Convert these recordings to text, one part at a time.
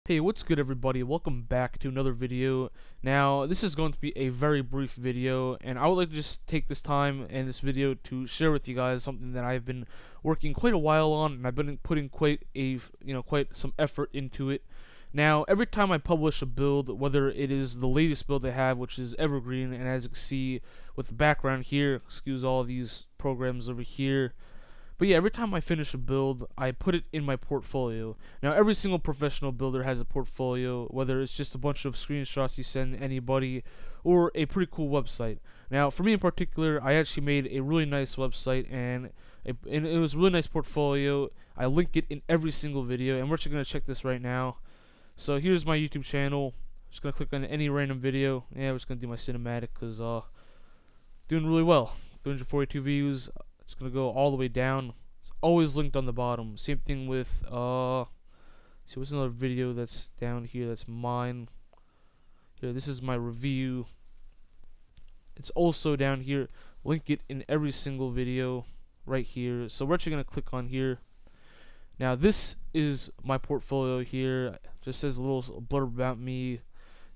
Hey, what's good everybody? Welcome back to another video. Now, this is going to be a very brief video, and I would like to just take this time and this video to share with you guys something that I've been working quite a while on, and I've been putting quite some effort into it. Now, every time I publish a build, whether it is the latest build I have, which is Evergreen, and as you can see with the background here, excuse all these programs over here. But yeah, every time I finish a build, I put it in my portfolio. Now, every single professional builder has a portfolio, whether it's just a bunch of screenshots you send anybody, or a pretty cool website. Now, for me in particular, I actually made a really nice website, and it was a really nice portfolio. I link it in every single video, and we're actually going to check this right now. So here's my YouTube channel. Just going to click on any random video. Yeah, we're just going to do my cinematic, because doing really well. 342 views. Just gonna go all the way down. It's always linked on the bottom. Same thing with see what's another video that's down here that's mine. Here, this is my review. It's also down here. Link it in every single video right here. So we're actually gonna click on here. Now this is my portfolio here. Just says a little blurb about me.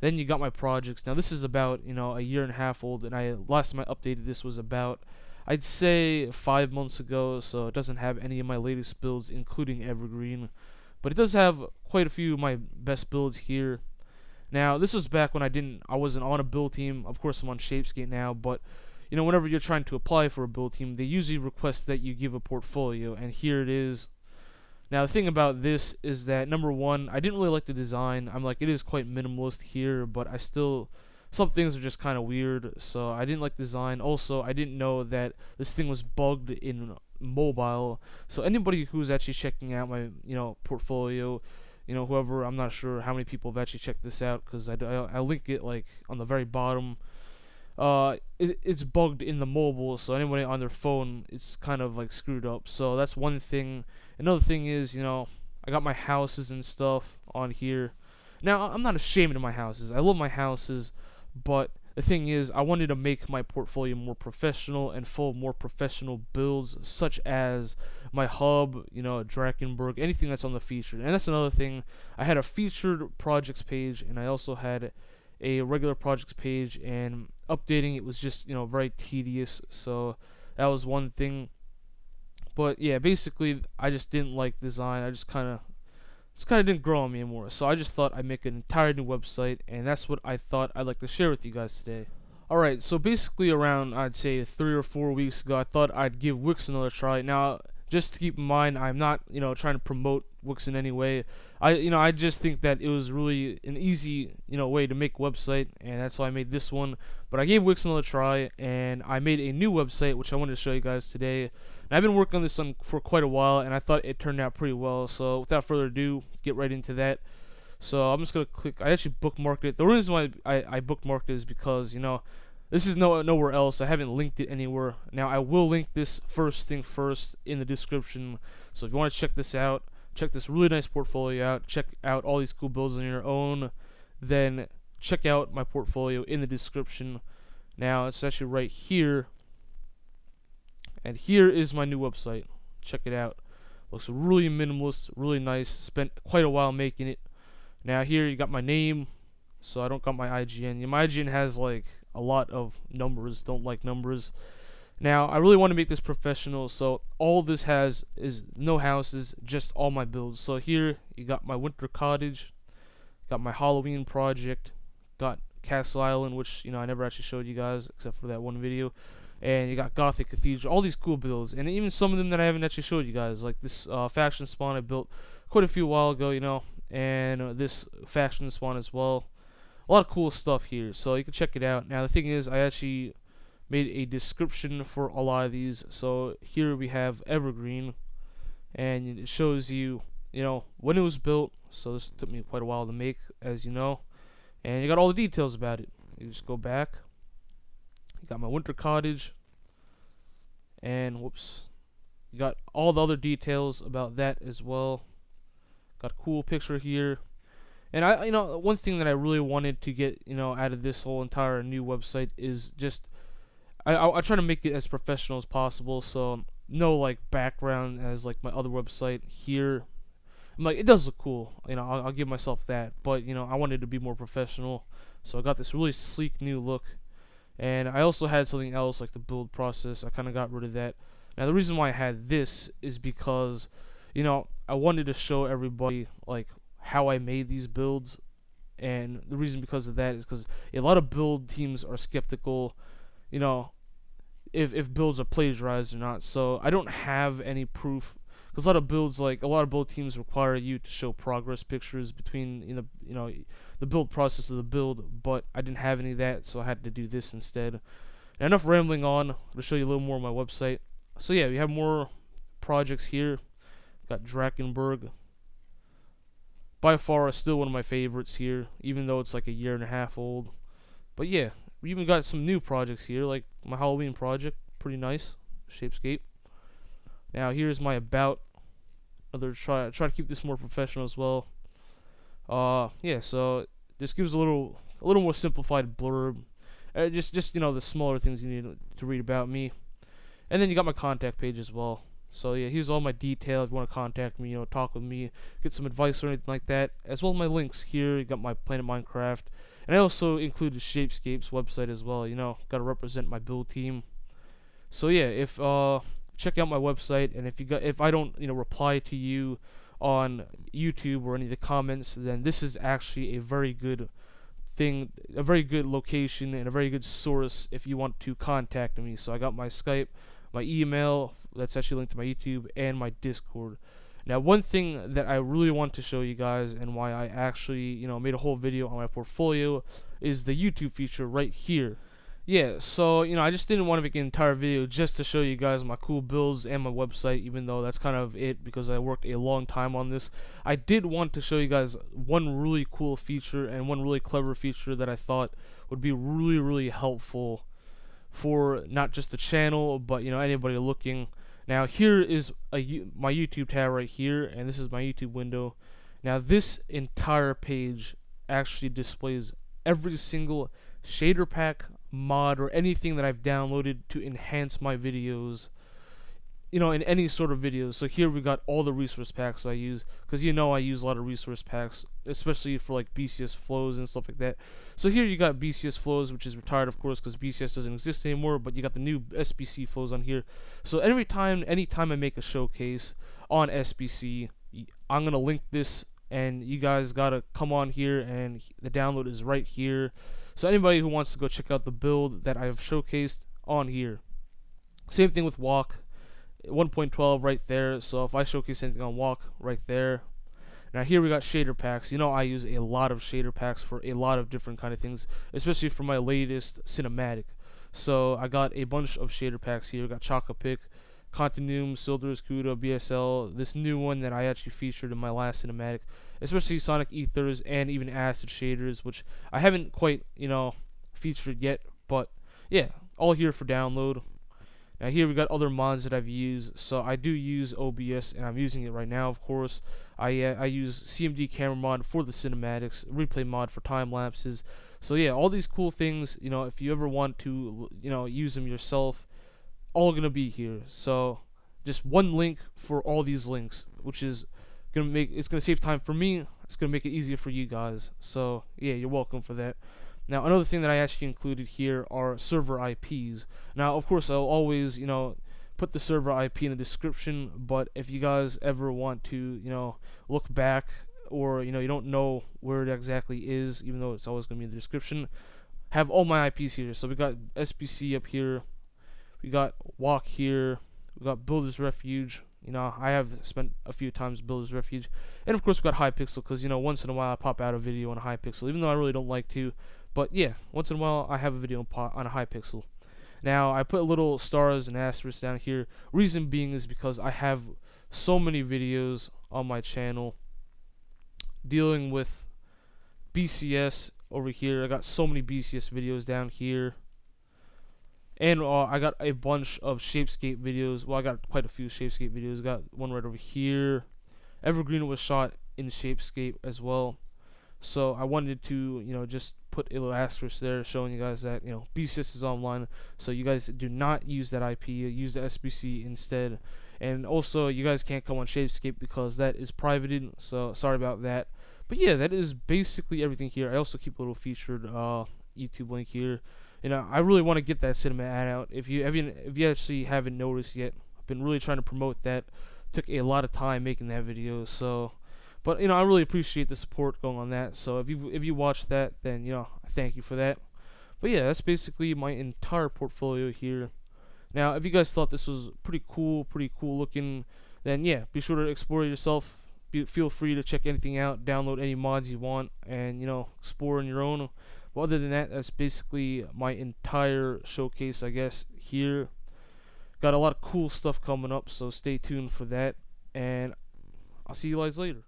Then you got my projects. Now this is about a year and a half old, and last time I updated this was about I'd say 5 months ago, so it doesn't have any of my latest builds, including Evergreen. But it does have quite a few of my best builds here. Now, this was back when I wasn't on a build team. Of course, I'm on Shapeskate now, but whenever you're trying to apply for a build team, they usually request that you give a portfolio, and here it is. Now, the thing about this is that, number one, I didn't really like the design. It is quite minimalist here, but some things are just kind of weird, so I didn't like the design. Also, I didn't know that this thing was bugged in mobile. So anybody who's actually checking out my portfolio, whoever, I'm not sure how many people have actually checked this out, because I link it like on the very bottom. It's bugged in the mobile, so anybody on their phone, it's kind of like screwed up. So that's one thing. Another thing is, I got my houses and stuff on here. Now, I'm not ashamed of my houses. I love my houses. But the thing is, I wanted to make my portfolio more professional and full of more professional builds, such as my hub, Drakenberg, anything that's on the featured. And that's another thing. I had a featured projects page, and I also had a regular projects page, and updating it was just, very tedious. So that was one thing. But yeah, basically, I just didn't like design. I just kind of didn't grow on me anymore, so I just thought I'd make an entire new website, and that's what I thought I'd like to share with you guys today. Alright, so basically around, I'd say 3 or 4 weeks ago, I thought I'd give Wix another try. Now, just to keep in mind, I'm not, trying to promote Wix in any way. I just think that it was really an easy, way to make a website, and that's why I made this one. But I gave Wix another try, and I made a new website, which I wanted to show you guys today. And I've been working on this one for quite a while, and I thought it turned out pretty well. So without further ado, get right into that. So I'm just gonna click. I actually bookmarked it. The reason why I bookmarked it is because this is nowhere else. I haven't linked it anywhere. Now I will link this first thing first in the description. So if you want to check this out, check this really nice portfolio out, check out all these cool builds on your own, then check out my portfolio in the description. Now it's actually right here. And here is my new website. Check it out. Looks really minimalist, really nice. Spent quite a while making it. Now here you got my name, so I don't got my IGN. My IGN has like a lot of numbers. Don't like numbers. Now I really want to make this professional, so all this has is no houses, just all my builds. So here you got my winter cottage, got my Halloween project, got Castle Island, which I never actually showed you guys except for that one video. And you got Gothic Cathedral, all these cool builds, and even some of them that I haven't actually showed you guys, like this faction spawn I built quite a few while ago, and this faction spawn as well. A lot of cool stuff here, so you can check it out. Now the thing is, I actually made a description for a lot of these. So here we have Evergreen, and it shows you, when it was built. So this took me quite a while to make, as you know, and you got all the details about it. You just go back. You got my winter cottage, and whoops, you got all the other details about that as well. Got a cool picture here, and one thing that I really wanted to get out of this whole entire new website is just I try to make it as professional as possible. So no like background as like my other website here. I'm like, it does look cool, I'll give myself that, but I wanted to be more professional, so I got this really sleek new look. And I also had something else like the build process. I kind of got rid of that. Now the reason why I had this is because I wanted to show everybody like how I made these builds, and the reason because of that is because a lot of build teams are skeptical, you know, if builds are plagiarized or not. So I don't have any proof, because a lot of build teams require you to show progress pictures between the build process of the build, but I didn't have any of that, so I had to do this instead. Now, enough rambling on. I'm gonna show you a little more on my website. So yeah, we have more projects here. Got Drakenberg. By far, still one of my favorites here, even though it's like a year and a half old. But yeah, we even got some new projects here, like my Halloween project, pretty nice, Shapescape. Now here's my about. Another try to keep this more professional as well. Yeah, so this gives a little more simplified blurb. Just the smaller things you need to read about me. And then you got my contact page as well. So yeah, here's all my details. If you want to contact me, talk with me, get some advice or anything like that, as well as my links here. You got my Planet Minecraft, and I also included Shapescape's website as well. Got to represent my build team. So yeah, if check out my website, and if I don't reply to you on YouTube or any of the comments, then this is actually a very good thing, a very good location, and a very good source if you want to contact me. So I got my Skype, my email, that's actually linked to my YouTube, and my Discord. Now, one thing that I really want to show you guys, and why I actually made a whole video on my portfolio, is the YouTube feature right here. Yeah, so I just didn't want to make an entire video just to show you guys my cool builds and my website, even though that's kind of it, because I worked a long time on this. I did want to show you guys one really cool feature and one really clever feature that I thought would be really helpful for not just the channel, but anybody looking. Now here is my YouTube tab right here, and this is my YouTube window. Now this entire page actually displays every single shader pack, mod, or anything that I've downloaded to enhance my videos, in any sort of videos. So here we got all the resource packs I use, because I use a lot of resource packs, especially for like BCS flows and stuff like that. So here you got BCS flows, which is retired, of course, because BCS doesn't exist anymore, but you got the new SBC flows on here. So anytime I make a showcase on SBC, I'm gonna link this, and you guys gotta come on here, and the download is right here. So anybody who wants to go check out the build that I've showcased on here. Same thing with Walk, 1.12 right there. So if I showcase anything on Walk, right there. Now here we got shader packs. I use a lot of shader packs for a lot of different kind of things, especially for my latest cinematic. So I got a bunch of shader packs here. We got Chocopic, Continuum, Sildur's Cuda, BSL, this new one that I actually featured in my last cinematic, especially Sonic Ethers and even Acid Shaders, which I haven't quite, featured yet, but yeah, all here for download. Now here we got other mods that I've used. So I do use OBS, and I'm using it right now, of course. I use CMD camera mod for the cinematics, replay mod for time lapses. So yeah, all these cool things, if you ever want to, use them yourself, all gonna be here. So just one link for all these links, which is gonna save time for me. It's gonna make it easier for you guys. So yeah, you're welcome for that. Now another thing that I actually included here are server IPs. Now of course I'll always put the server IP in the description, but if you guys ever want to look back, or you don't know where it exactly is, even though it's always gonna be in the description, have all my IPs here. So we got SBC up here, we got Walk here, we got Builder's Refuge. I have spent a few times Builder's Refuge, and of course we got Hypixel, because once in a while I pop out a video on Hypixel, even though I really don't like to. But yeah, once in a while I have a video on a Hypixel. Now I put little stars and asterisks down here. Reason being is because I have so many videos on my channel dealing with BCS over here. I got so many BCS videos down here. And I got a bunch of Shapescape videos. Well, I got quite a few Shapescape videos. I got one right over here. Evergreen was shot in Shapescape as well. So I wanted to, just put a little asterisk there showing you guys that, BCS is online. So you guys do not use that IP. Use the SBC instead. And also, you guys can't come on Shapescape because that is privated, so sorry about that. But yeah, that is basically everything here. I also keep a little featured YouTube link here. I really want to get that cinema ad out. If you actually haven't noticed yet, I've been really trying to promote that. Took a lot of time making that video, so. But I really appreciate the support going on that. So if you watched that, then I thank you for that. But yeah, that's basically my entire portfolio here. Now, if you guys thought this was pretty cool looking, then yeah, be sure to explore it yourself. Feel free to check anything out, download any mods you want, and explore on your own. But other than that, that's basically my entire showcase, I guess, here. Got a lot of cool stuff coming up, so stay tuned for that. And I'll see you guys later.